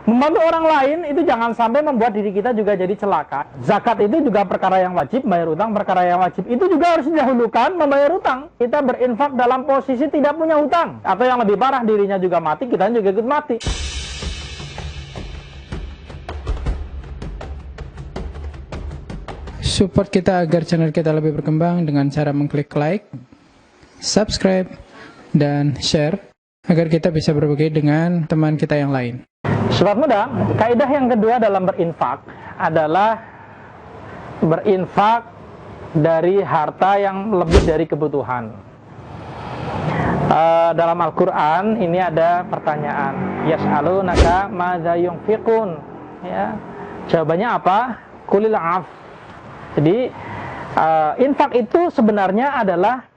Membantu orang lain itu jangan sampai membuat diri kita juga jadi celaka. Zakat itu juga perkara yang wajib, bayar utang perkara yang wajib. Itu juga harus didahulukan membayar utang. Kita berinfak dalam posisi tidak punya utang. Atau yang lebih parah, dirinya juga mati, kita juga ikut mati. Support kita agar channel kita lebih berkembang dengan cara mengklik like, subscribe, dan share agar kita bisa berbagi dengan teman kita yang lain. Sobat muda, kaidah yang kedua dalam berinfak adalah berinfak dari harta yang lebih dari kebutuhan. Dalam Al-Quran ini ada pertanyaan, yas'alunaka madza yunfiqun, ya. Jawabannya apa? Qulil 'af. Jadi infak itu sebenarnya adalah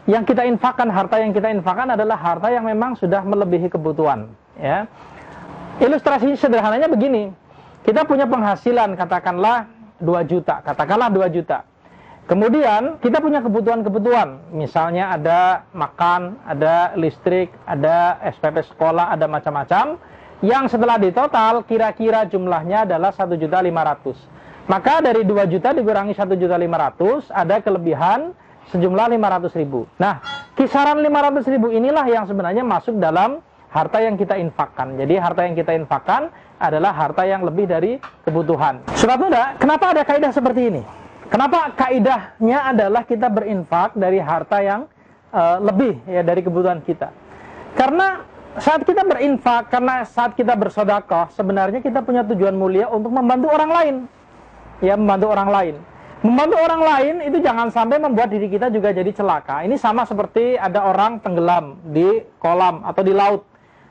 yang kita infakkan, harta yang kita infakkan adalah harta yang memang sudah melebihi kebutuhan, ya. Ilustrasi sederhananya begini, kita punya penghasilan katakanlah 2 juta, kemudian kita punya kebutuhan-kebutuhan, misalnya ada makan, ada listrik, ada SPP sekolah, ada macam-macam, yang setelah ditotal kira-kira jumlahnya adalah 1.500.000. Maka dari 2 juta dikurangi 1.500.000 ada kelebihan sejumlah 500.000. Nah, kisaran 500.000 inilah yang sebenarnya masuk dalam harta yang kita infakkan. Jadi harta yang kita infakkan adalah harta yang lebih dari kebutuhan. Sobat muda, kenapa ada kaidah seperti ini? Kenapa kaidahnya adalah kita berinfak dari harta yang lebih ya dari kebutuhan kita? Karena saat kita berinfak, karena saat kita bersedekah, sebenarnya kita punya tujuan mulia untuk membantu orang lain. Ya, membantu orang lain. Membantu orang lain itu jangan sampai membuat diri kita juga jadi celaka. Ini sama seperti ada orang tenggelam di kolam atau di laut.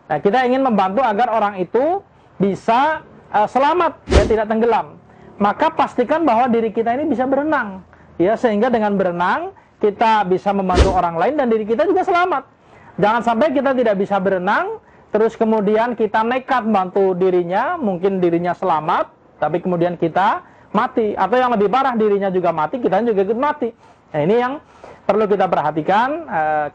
Nah, kita ingin membantu agar orang itu bisa selamat, ya, tidak tenggelam. Maka pastikan bahwa diri kita ini bisa berenang, ya, sehingga dengan berenang kita bisa membantu orang lain dan diri kita juga selamat. Jangan sampai kita tidak bisa berenang, terus kemudian kita nekat membantu dirinya, mungkin dirinya selamat, tapi kemudian kita mati, atau yang lebih parah dirinya juga mati, kita juga ikut mati. Nah, ini yang perlu kita perhatikan.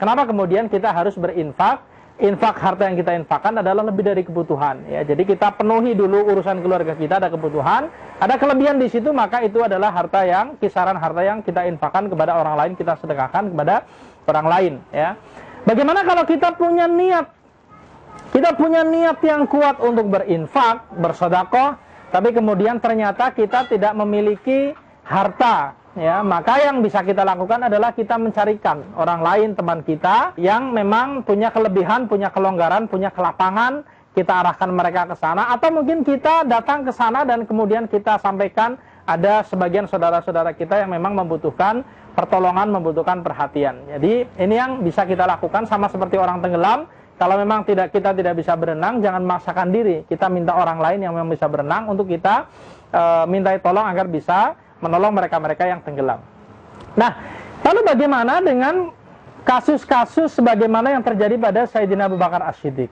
Kenapa kemudian kita harus berinfak? Infak, harta yang kita infakkan adalah lebih dari kebutuhan, ya. Jadi kita penuhi dulu urusan keluarga kita, ada kebutuhan, ada kelebihan di situ, maka itu adalah harta yang, kisaran harta yang kita infakkan kepada orang lain, kita sedekahkan kepada orang lain, ya. Bagaimana kalau kita punya niat? Kita punya niat yang kuat untuk berinfak, bersedekah, tapi kemudian ternyata kita tidak memiliki harta, ya, maka yang bisa kita lakukan adalah kita mencarikan orang lain, teman kita yang memang punya kelebihan, punya kelonggaran, punya kelapangan, kita arahkan mereka ke sana, atau mungkin kita datang ke sana dan kemudian kita sampaikan ada sebagian saudara-saudara kita yang memang membutuhkan pertolongan, membutuhkan perhatian. Jadi ini yang bisa kita lakukan, sama seperti orang tenggelam. Kalau memang kita tidak bisa berenang, jangan memaksakan diri. Kita minta orang lain yang memang bisa berenang untuk kita mintai tolong agar bisa menolong mereka-mereka yang tenggelam. Nah, lalu bagaimana dengan kasus-kasus sebagaimana yang terjadi pada Sayyidina Abu Bakar As-Siddiq?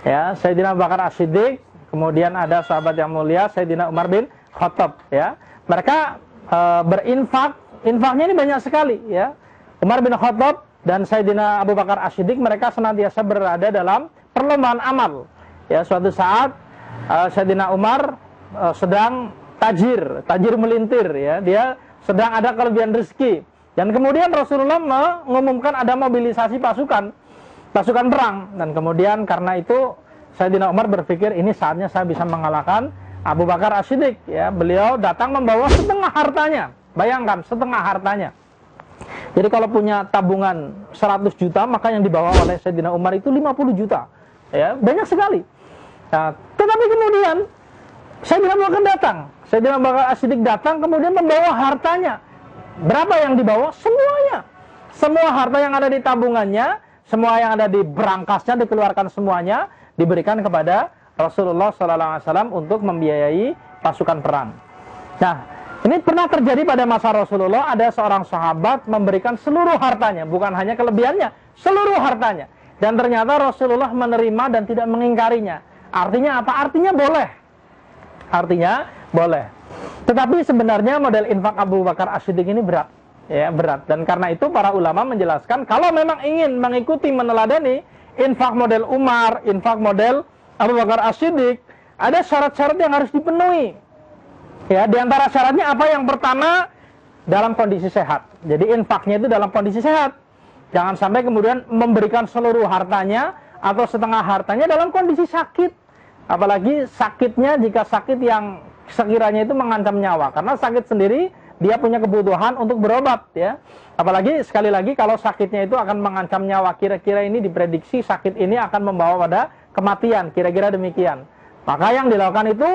Ya, Sayyidina Abu Bakar As-Siddiq, kemudian ada sahabat yang mulia Sayyidina Umar bin Khattab, ya. Mereka berinfak, infaknya ini banyak sekali, ya. Umar bin Khattab dan Sayyidina Abu Bakar As-Siddiq, mereka senantiasa berada dalam perlombaan amal. Ya, suatu saat Sayyidina Umar sedang tajir melintir, ya. Dia sedang ada kelebihan rezeki. Dan kemudian Rasulullah mengumumkan ada mobilisasi pasukan perang. Dan kemudian karena itu Sayyidina Umar berpikir ini saatnya saya bisa mengalahkan Abu Bakar As-Siddiq, ya. Beliau datang membawa setengah hartanya. Bayangkan, setengah hartanya. Jadi kalau punya tabungan 100 juta, maka yang dibawa oleh Sayyidina Umar itu 50 juta. Ya, banyak sekali. Nah, tetapi kemudian Sayyidina Abu Bakar datang. Sayyidina Abu Bakar As-Siddiq datang kemudian membawa hartanya. Berapa yang dibawa? Semuanya. Semua harta yang ada di tabungannya, semua yang ada di berangkasnya dikeluarkan semuanya, diberikan kepada Rasulullah SAW untuk membiayai pasukan perang. Nah, ini pernah terjadi pada masa Rasulullah, ada seorang sahabat memberikan seluruh hartanya, bukan hanya kelebihannya, seluruh hartanya. Dan ternyata Rasulullah menerima dan tidak mengingkarinya. Artinya apa? Artinya boleh. Artinya boleh. Tetapi sebenarnya model infak Abu Bakar As-Siddiq ini berat. Ya, berat. Dan karena itu para ulama menjelaskan, kalau memang ingin mengikuti, meneladani infak model Umar, infak model Abu Bakar As-Siddiq, ada syarat-syarat yang harus dipenuhi. Ya, di antara syaratnya apa? Yang pertama, dalam kondisi sehat. Jadi infaknya itu dalam kondisi sehat. Jangan sampai kemudian memberikan seluruh hartanya atau setengah hartanya dalam kondisi sakit. Apalagi sakitnya jika sakit yang sekiranya itu mengancam nyawa. Karena sakit sendiri dia punya kebutuhan untuk berobat, ya. Apalagi sekali lagi kalau sakitnya itu akan mengancam nyawa. Kira-kira ini diprediksi sakit ini akan membawa pada kematian. Kira-kira demikian. Maka yang dilakukan itu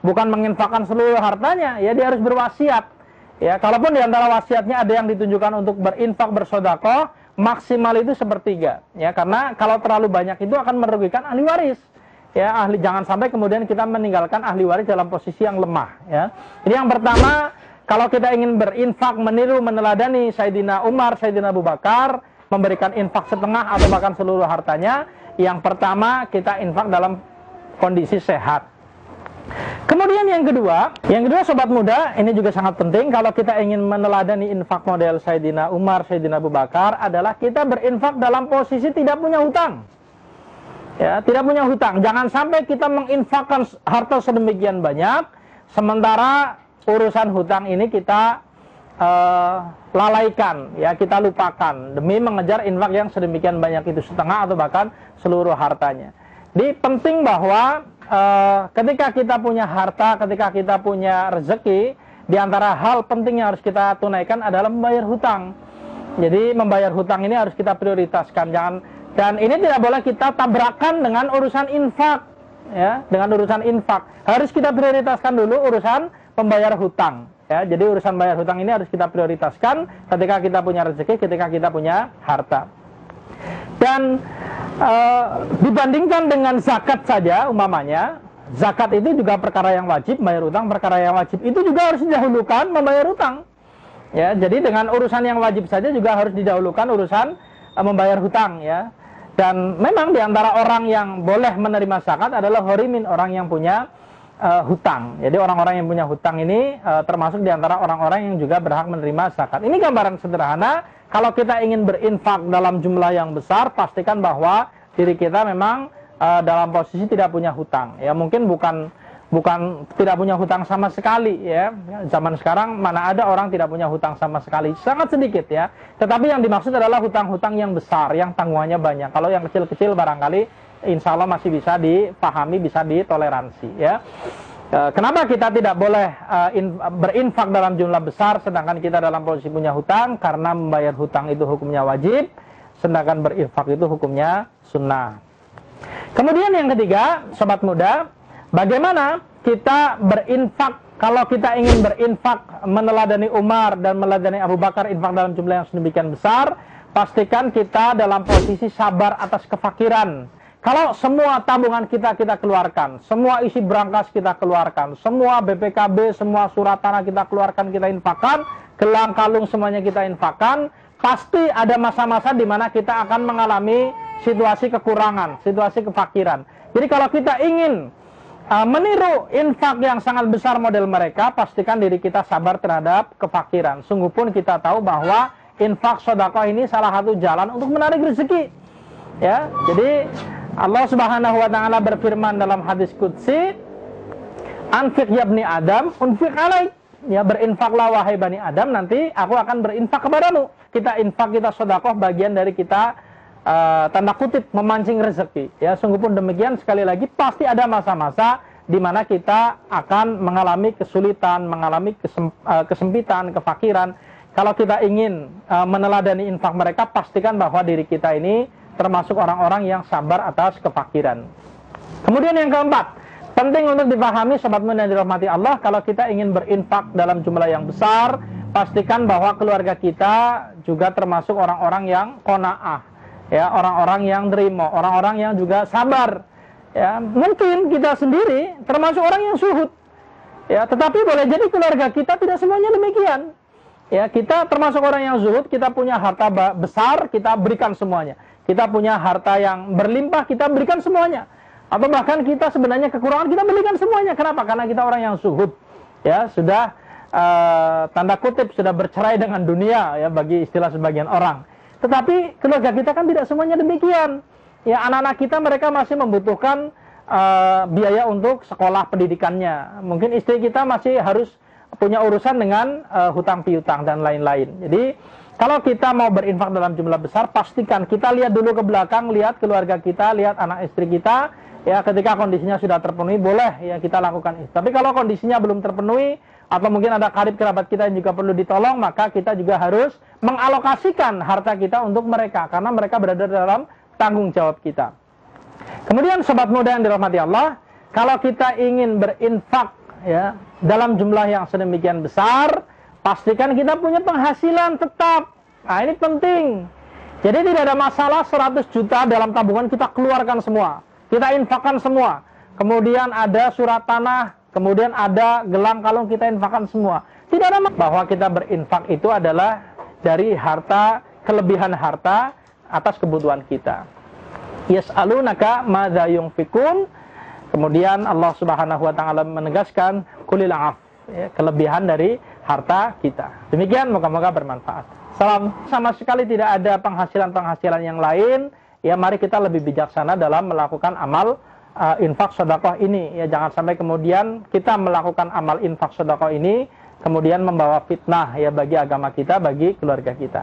bukan menginfakkan seluruh hartanya, ya dia harus berwasiat. Ya, kalaupun di antara wasiatnya ada yang ditunjukkan untuk berinfak bersedekah, maksimal itu 1/3. Ya, karena kalau terlalu banyak itu akan merugikan ahli waris. Ya, jangan sampai kemudian kita meninggalkan ahli waris dalam posisi yang lemah. Ya. Jadi yang pertama, kalau kita ingin berinfak, meniru, meneladani Sayyidina Umar, Sayyidina Abu Bakar, memberikan infak setengah atau bahkan seluruh hartanya, yang pertama kita infak dalam kondisi sehat. Kemudian yang kedua sobat muda, ini juga sangat penting kalau kita ingin meneladani infak model Sayyidina Umar, Sayyidina Abu Bakar, adalah kita berinfak dalam posisi tidak punya hutang. Ya, tidak punya hutang. Jangan sampai kita menginfakkan harta sedemikian banyak, sementara urusan hutang ini kita lalaikan, ya, kita lupakan demi mengejar infak yang sedemikian banyak itu, setengah atau bahkan seluruh hartanya. Jadi penting bahwa ketika kita punya harta, ketika kita punya rezeki, di antara hal penting yang harus kita tunaikan adalah membayar hutang. Jadi membayar hutang ini harus kita prioritaskan, dan ini tidak boleh kita tabrakan dengan urusan infak, ya, dengan urusan infak. Harus kita prioritaskan dulu urusan pembayar hutang, ya. Jadi urusan bayar hutang ini harus kita prioritaskan ketika kita punya rezeki, ketika kita punya harta. Dan dibandingkan dengan zakat saja, umpamanya zakat itu juga perkara yang wajib, bayar hutang perkara yang wajib, itu juga harus didahulukan membayar hutang, ya. Jadi dengan urusan yang wajib saja juga harus didahulukan urusan membayar hutang, ya. Dan memang diantara orang yang boleh menerima zakat adalah horimin, orang yang punya hutang. Jadi orang-orang yang punya hutang ini termasuk diantara orang-orang yang juga berhak menerima zakat. Ini gambaran sederhana. Kalau kita ingin berinfak dalam jumlah yang besar, pastikan bahwa diri kita memang dalam posisi tidak punya hutang. Ya, mungkin bukan tidak punya hutang sama sekali, ya. Zaman sekarang mana ada orang tidak punya hutang sama sekali, sangat sedikit, ya. Tetapi yang dimaksud adalah hutang-hutang yang besar, yang tanggungannya banyak. Kalau yang kecil-kecil barangkali insya Allah masih bisa dipahami, bisa ditoleransi, ya. Kenapa kita tidak boleh berinfak dalam jumlah besar sedangkan kita dalam posisi punya hutang? Karena membayar hutang itu hukumnya wajib, sedangkan berinfak itu hukumnya sunnah. Kemudian yang ketiga, sobat muda, bagaimana kita berinfak? Kalau kita ingin berinfak meneladani Umar dan meneladani Abu Bakar, infak dalam jumlah yang sedemikian besar, pastikan kita dalam posisi sabar atas kefakiran. Kalau semua tabungan kita keluarkan, semua isi brankas kita keluarkan, semua BPKB, semua surat tanah kita keluarkan, kita infakkan, gelang kalung semuanya kita infakkan, pasti ada masa-masa di mana kita akan mengalami situasi kekurangan, situasi kefakiran. Jadi kalau kita ingin meniru infak yang sangat besar model mereka, pastikan diri kita sabar terhadap kefakiran. Sungguh pun kita tahu bahwa infak sedekah ini salah satu jalan untuk menarik rezeki. Ya, jadi Allah Subhanahu wa taala berfirman dalam hadis qudsi, "Anfiq ya bani Adam, unfiq alaik." Ya, berinfaklah wahai bani Adam, nanti aku akan berinfak kepadamu. Kita infak, kita sedekah bagian dari kita tanda kutip memancing rezeki. Ya, sungguh pun demikian, sekali lagi pasti ada masa-masa di mana kita akan mengalami kesulitan, mengalami kesempitan, kefakiran. Kalau kita ingin meneladani infak mereka, pastikan bahwa diri kita ini termasuk orang-orang yang sabar atas kefakiran. Kemudian yang keempat, penting untuk dipahami sobat muda yang dirahmati Allah, kalau kita ingin berinfak dalam jumlah yang besar, pastikan bahwa keluarga kita juga termasuk orang-orang yang qanaah, ya, orang-orang yang terima, orang-orang yang juga sabar. Ya, mungkin kita sendiri termasuk orang yang suhud, ya, tetapi boleh jadi keluarga kita tidak semuanya demikian. Ya, kita termasuk orang yang zuhud, kita punya harta besar, kita berikan semuanya. Kita punya harta yang berlimpah, kita berikan semuanya. Atau bahkan kita sebenarnya kekurangan, kita berikan semuanya. Kenapa? Karena kita orang yang zuhud. Ya, sudah tanda kutip sudah bercerai dengan dunia, ya, bagi istilah sebagian orang. Tetapi keluarga kita kan tidak semuanya demikian. Ya, anak-anak kita mereka masih membutuhkan biaya untuk sekolah pendidikannya. Mungkin istri kita masih harus punya urusan dengan hutang piutang dan lain-lain. Jadi kalau kita mau berinfak dalam jumlah besar, pastikan kita lihat dulu ke belakang, lihat keluarga kita, lihat anak istri kita. Ya, ketika kondisinya sudah terpenuhi, boleh ya kita lakukan itu. Tapi kalau kondisinya belum terpenuhi, atau mungkin ada karib kerabat kita yang juga perlu ditolong, maka kita juga harus mengalokasikan harta kita untuk mereka, karena mereka berada dalam tanggung jawab kita. Kemudian sobat muda yang dirahmati Allah, kalau kita ingin berinfak ya dalam jumlah yang sedemikian besar, pastikan kita punya penghasilan tetap. Nah, ini penting. Jadi tidak ada masalah 100 juta dalam tabungan kita keluarkan semua. Kita infakkan semua. Kemudian ada surat tanah, kemudian ada gelang kalung, kita infakkan semua. Tidak ada bahwa kita berinfak itu adalah dari harta, kelebihan harta atas kebutuhan kita. Yas'alunaka madza yunfikun. Kemudian Allah Subhanahu wa taala menegaskan kulil af, ya, kelebihan dari harta kita. Demikian, moga-moga bermanfaat. Salam. Sama sekali tidak ada penghasilan-penghasilan yang lain. Ya, mari kita lebih bijaksana dalam melakukan amal infak sedekah ini. Ya, jangan sampai kemudian kita melakukan amal infak sedekah ini kemudian membawa fitnah ya bagi agama kita, bagi keluarga kita.